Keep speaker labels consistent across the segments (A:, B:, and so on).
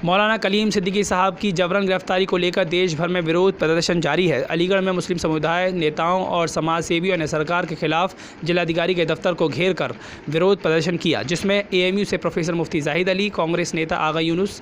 A: मौलाना कलीम सिद्दीकी साहब की जबरन गिरफ्तारी को लेकर देश भर में विरोध प्रदर्शन जारी है। अलीगढ़ में मुस्लिम समुदाय नेताओं और समाज सेवियों ने सरकार के खिलाफ जिलाधिकारी के दफ्तर को घेर कर विरोध प्रदर्शन किया, जिसमें एएमयू से प्रोफेसर मुफ्ती जाहिद अली, कांग्रेस नेता आगा यूनुस,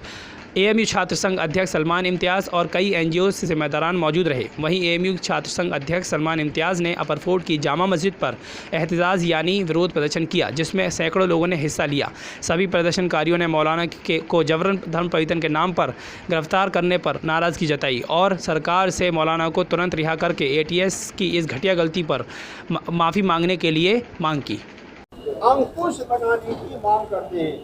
A: एएमयू छात्र संघ अध्यक्ष सलमान इम्तियाज़ और कई एनजीओ से जिम्मेदारान मौजूद रहे। वहीं एएमयू छात्र संघ अध्यक्ष सलमान इम्तियाज़ ने अपर फोर्ट की जामा मस्जिद पर एहतजाज यानी विरोध प्रदर्शन किया, जिसमें सैकड़ों लोगों ने हिस्सा लिया। सभी प्रदर्शनकारियों ने मौलाना को जबरन धर्म परिवर्तन के नाम पर गिरफ्तार करने पर नाराज़गी जताई और सरकार से मौलाना को तुरंत रिहा करके एटीएस की इस घटिया गलती पर माफ़ी मांगने के लिए मांग की।
B: अंकुश लगाने की मांग करते हैं।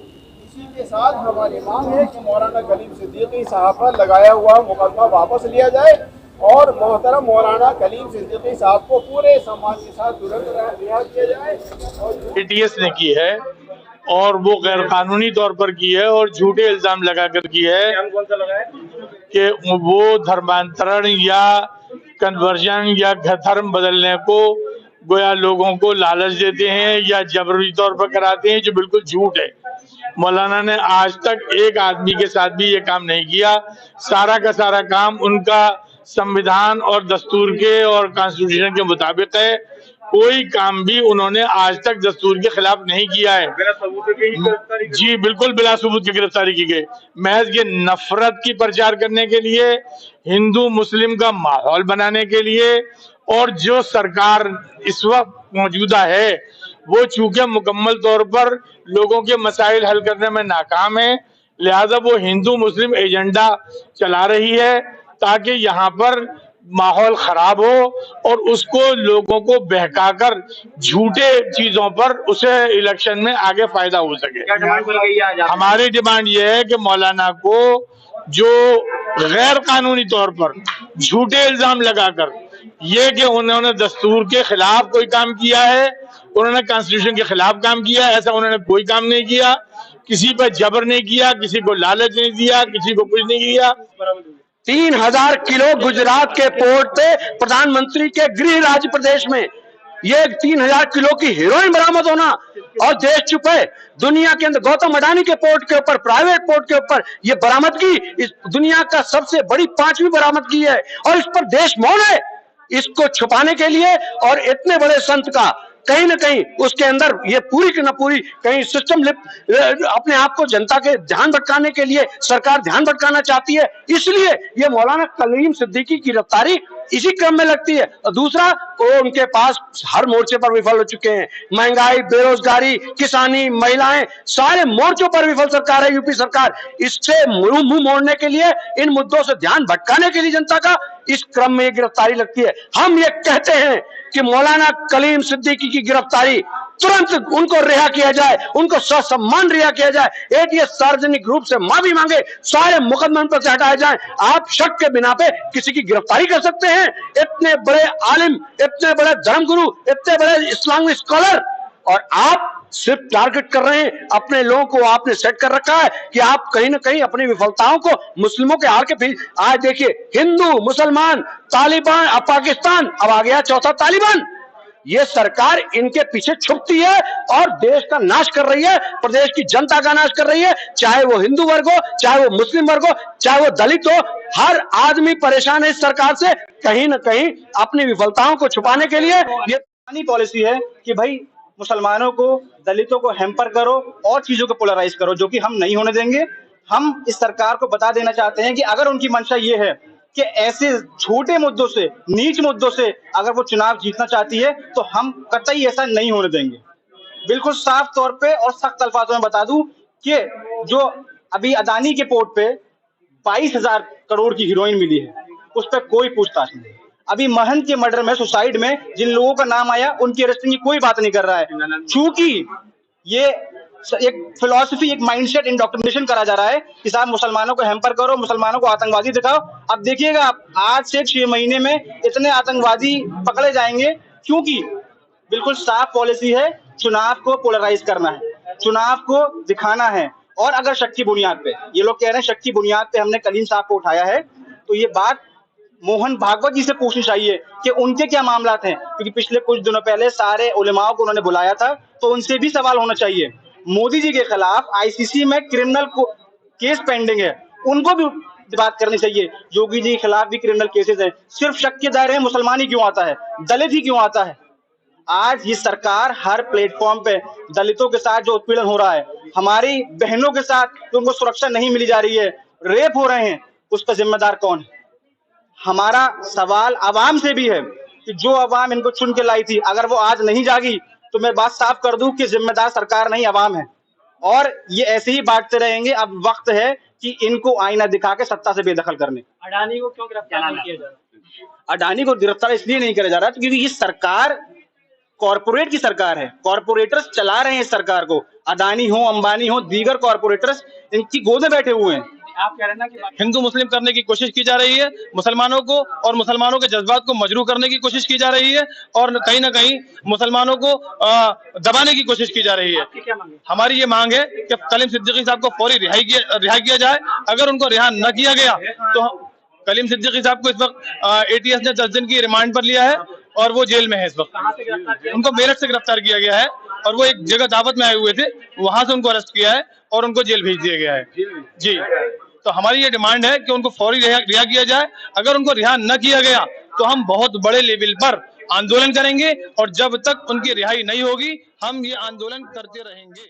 B: इसी के साथ हमारी मांग है कि मौलाना कलीम सिद्दीकी साहब पर लगाया हुआ मुकदमा वापस लिया जाए और मोहतरम मौलाना कलीम सिद्दीकी साहब को पूरे सम्मान के साथ तुरंत रिहा किया जाए। और
C: एटीएस ने की है और वो गैर कानूनी तौर पर की है और झूठे इल्जाम लगाकर की है कि वो धर्मांतरण या कन्वर्जन या धर्म बदलने को गोया लोगों को लालच देते हैं या जबरी तौर पर कराते हैं, जो बिल्कुल झूठ है। मौलाना ने आज तक एक आदमी के साथ भी ये काम नहीं किया। सारा का सारा काम उनका संविधान और दस्तूर के और कॉन्स्टिट्यूशन के मुताबिक है। कोई काम भी उन्होंने आज तक दस्तूर के खिलाफ नहीं किया है। बिना सबूत के ही गिरफ्तारी जी बिल्कुल बिना सबूत की गिरफ्तारी की गई। महज ये नफरत की प्रचार करने के लिए, हिंदू मुस्लिम का माहौल बनाने के लिए, और जो सरकार इस वक्त मौजूदा है वो चूंकि मुकम्मल तौर पर लोगों के मसाइल हल करने में नाकाम है, लिहाजा वो हिंदू मुस्लिम एजेंडा चला रही है ताकि यहाँ पर माहौल खराब हो और उसको लोगों को बहकाकर झूठे चीजों पर उसे इलेक्शन में आगे फायदा हो सके। हमारी डिमांड ये है कि मौलाना को जो गैर कानूनी तौर पर झूठे इल्जाम लगाकर ये कि उन्होंने दस्तूर के खिलाफ कोई काम किया है, उन्होंने कॉन्स्टिट्यूशन के खिलाफ काम किया, ऐसा उन्होंने कोई काम नहीं किया। किसी पर जबर नहीं किया, किसी को लालच नहीं दिया, किसी को कुछ नहीं किया।
D: 3000 किलो गुजरात के पोर्ट पे प्रधानमंत्री के गृह राज्य प्रदेश में ये 3000 किलो की हेरोइन बरामद होना और देश चुप है। दुनिया के अंदर गौतम अडानी के पोर्ट के ऊपर, प्राइवेट पोर्ट के ऊपर ये बरामदगी इस दुनिया का सबसे बड़ी 5वीं बरामदगी है और इस पर देश मौन है। इसको छुपाने के लिए और इतने बड़े संत का कहीं ना कहीं उसके अंदर ये पूरी की न पूरी कहीं सिस्टम अपने आप को जनता के ध्यान भटकाने के लिए सरकार ध्यान भटकाना चाहती है, इसलिए ये मौलाना कलीम सिद्दीकी की गिरफ्तारी इसी क्रम में लगती है। और दूसरा, वो उनके पास हर मोर्चे पर विफल हो चुके हैं। महंगाई, बेरोजगारी, किसानी, महिलाएं, सारे मोर्चों पर विफल सरकार है यूपी सरकार। इससे मुंह मोड़ने के लिए, इन मुद्दों से ध्यान भटकाने के लिए जनता का, इस क्रम में ये गिरफ्तारी लगती है। हम ये कहते हैं कि मौलाना कलीम सिद्दीकी की गिरफ्तारी तुरंत उनको रिहा किया जाए, उनको ससम्मान रिहा किया जाए, एटीएस सार्वजनिक रूप से माफी मांगे, सारे मुकदमे पर से हटाए जाएं। आप शक के बिना पे किसी की गिरफ्तारी कर सकते हैं? इतने बड़े आलिम, इतने बड़े धर्मगुरु, इतने बड़े इस्लामिक स्कॉलर, और आप सिर्फ टारगेट कर रहे हैं अपने लोगों को। आपने सेट कर रखा है कि आप कहीं ना कहीं अपनी विफलताओं को मुस्लिमों के हार के पीछे। आज देखिए, हिंदू, मुसलमान, तालिबान, अब पाकिस्तान, अब आ गया चौथा तालिबान। ये सरकार इनके पीछे छुपती है और देश का नाश कर रही है, प्रदेश की जनता का नाश कर रही है। चाहे वो हिंदू वर्ग हो, चाहे वो मुस्लिम वर्ग हो, चाहे वो दलित हो, हर आदमी परेशान है इस सरकार से, कहीं ना कहीं अपनी विफलताओं को छुपाने के लिए। ये पॉलिसी है कि भाई मुसलमानों को, दलितों को हैम्पर करो और चीजों को पोलराइज करो, जो कि हम नहीं होने देंगे। हम इस सरकार को बता देना चाहते हैं कि अगर उनकी मंशा ये है कि ऐसे छोटे मुद्दों से, नीच मुद्दों से अगर वो चुनाव जीतना चाहती है, तो हम कतई ऐसा नहीं होने देंगे। बिल्कुल साफ तौर पे और सख्त अल्फाजों में बता दूं कि जो अभी अदानी के पोर्ट पे 22,000 करोड़ की हीरोइन मिली है, उस पर कोई पूछताछ नहीं। अभी महंत के मर्डर में, सुसाइड में जिन लोगों का नाम आया, उनकी अरेस्टिंग की कोई बात नहीं कर रहा है, क्योंकि ये एक फिलॉसफी, एक माइंडसेट इंडोक्ट्रिनेशन करा जा रहा है कि साहब मुसलमानों को हैम्पर करो, मुसलमानों को आतंकवादी दिखाओ। अब देखिएगा, आज से 6 महीने में इतने आतंकवादी पकड़े जाएंगे, क्योंकि बिल्कुल साफ पॉलिसी है, चुनाव को पोलराइज करना है, चुनाव को दिखाना है। और अगर शक की बुनियाद पे, ये लोग कह रहे हैं शक की बुनियाद पे हमने कलीम साहब को उठाया है, तो ये बात मोहन भागवत जी से पूछनी चाहिए कि उनके क्या मामलात हैं, क्योंकि पिछले कुछ दिनों पहले सारे उलेमाओं को उन्होंने बुलाया था, तो उनसे भी सवाल होना चाहिए। मोदी जी के खिलाफ आईसीसी में क्रिमिनल केस पेंडिंग है,
E: उनको भी बात करनी चाहिए। योगी जी के खिलाफ भी क्रिमिनल केसेस हैं, सिर्फ शक के दायरे में मुसलमान ही क्यों आता है, दलित ही क्यों आता है? आज ये सरकार हर प्लेटफॉर्म पे दलितों के साथ जो उत्पीड़न हो रहा है, हमारी बहनों के साथ जो उनको सुरक्षा नहीं मिली जा रही है, रेप हो रहे हैं, उसका जिम्मेदार कौन है? हमारा सवाल अवाम से भी है कि जो अवाम इनको चुन के लाई थी, अगर वो आज नहीं जागी तो मैं बात साफ कर दूं कि जिम्मेदार सरकार नहीं अवाम है, और ये ऐसे ही बांटते रहेंगे। अब वक्त है कि इनको आईना दिखा के सत्ता से बेदखल करने।
A: अडानी को क्यों गिरफ्तार नहीं किया जा रहा?
E: अडानी को गिरफ्तार इसलिए नहीं किया जा रहा क्योंकि ये सरकार कॉर्पोरेट की सरकार है, कॉर्पोरेटर्स चला रहे हैं इस सरकार को। अडानी हो, अंबानी हो, दीगर कॉर्पोरेटर्स इनकी गोद में बैठे हुए हैं।
A: आप कह रहे हैं ना कि
F: हिंदू मुस्लिम करने की कोशिश की जा रही है, मुसलमानों को और मुसलमानों के जज्बात को मजरूह करने की कोशिश की जा रही है, और कहीं ना कहीं मुसलमानों को दबाने की कोशिश की जा रही है। हमारी ये मांग है कि कलीम सिद्दीकी साहब को फौरी रिहा किया जाए। अगर उनको रिहा न किया गया तो कलीम सिद्दीकी साहब को इस वक्त एटीएस ने 10 दिन की रिमांड पर लिया है और वो जेल में है इस वक्त। उनको मेरठ से गिरफ्तार किया गया है और वो एक जगह दावत में आए हुए थे, वहां से उनको अरेस्ट किया है और उनको जेल भेज दिया गया है। जी, तो हमारी ये डिमांड है कि उनको फौरी रिहा किया जाए। अगर उनको रिहा न किया गया तो हम बहुत बड़े लेवल पर आंदोलन करेंगे, और जब तक उनकी रिहाई नहीं होगी हम ये आंदोलन करते रहेंगे।